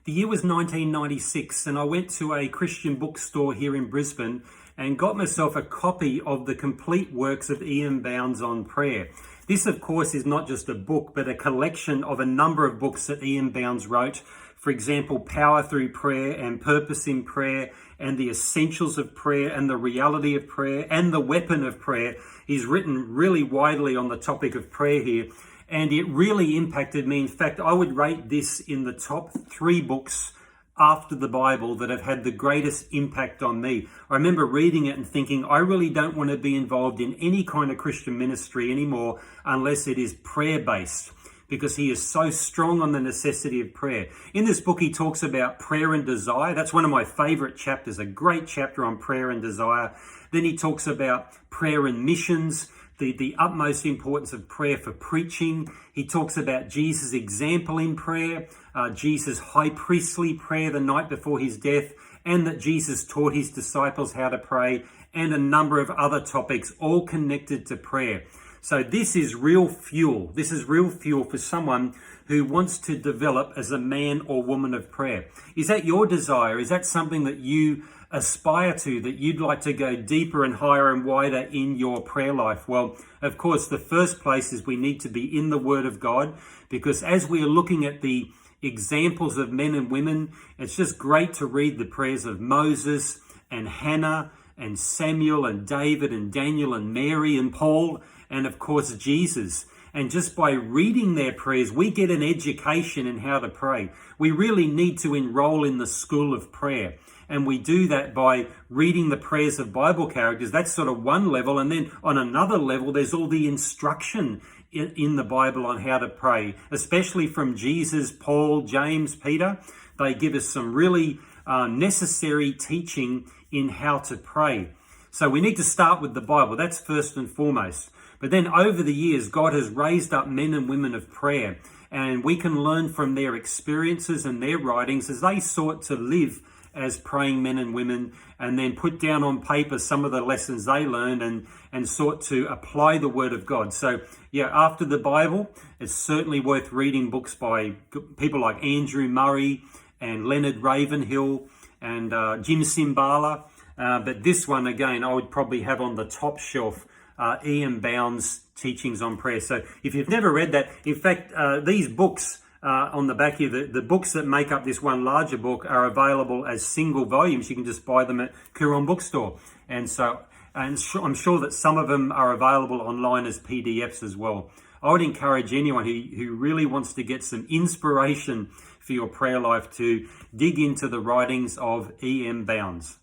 The year was 1996, and I went to a Christian bookstore here in Brisbane and got myself a copy of the complete works of E.M. Bounds on prayer. This, of course, is not just a book, but a collection of a number of books that E.M. Bounds wrote. For example, Power Through Prayer and Purpose in Prayer and the Essentials of Prayer and the Reality of Prayer and the Weapon of Prayer. He's written really widely on the topic of prayer here, and it really impacted me. In fact, I would rate this in the top 3 books after the Bible that have had the greatest impact on me. I remember reading it and thinking, I really don't want to be involved in any kind of Christian ministry anymore unless it is prayer-based, because he is so strong on the necessity of prayer. In this book, he talks about prayer and desire. That's one of my favorite chapters, a great chapter on prayer and desire. Then he talks about prayer and missions, the utmost importance of prayer for preaching. He talks about Jesus' example in prayer, Jesus' high priestly prayer the night before his death, and that Jesus taught his disciples how to pray, and a number of other topics, all connected to prayer. So this is real fuel. This is real fuel for someone who wants to develop as a man or woman of prayer. Is that your desire? Is that something that you aspire to, that you'd like to go deeper and higher and wider in your prayer life? Well, of course, the first place is we need to be in the Word of God, because as we are looking at the examples of men and women, it's just great to read the prayers of Moses and Hannah and Samuel and David and Daniel and Mary and Paul and, of course, Jesus. And just by reading their prayers, we get an education in how to pray. We really need to enroll in the school of prayer. And we do that by reading the prayers of Bible characters. That's sort of one level. And then on another level, there's all the instruction in the Bible on how to pray, especially from Jesus, Paul, James, Peter. They give us some really necessary teaching in how to pray. So we need to start with the Bible. That's first and foremost. But then over the years, God has raised up men and women of prayer, and we can learn from their experiences and their writings as they sought to live as praying men and women, and then put down on paper some of the lessons they learned and sought to apply the Word of God. So yeah, after the Bible, it's certainly worth reading books by people like Andrew Murray and Leonard Ravenhill and Jim Cymbala. But this one, again, I would probably have on the top shelf, E.M. Bounds' teachings on prayer. So if you've never read that, in fact, these books on the back here, the books that make up this one larger book are available as single volumes. You can just buy them at Koorong Bookstore. And I'm sure that some of them are available online as PDFs as well. I would encourage anyone who really wants to get some inspiration for your prayer life to dig into the writings of E.M. Bounds.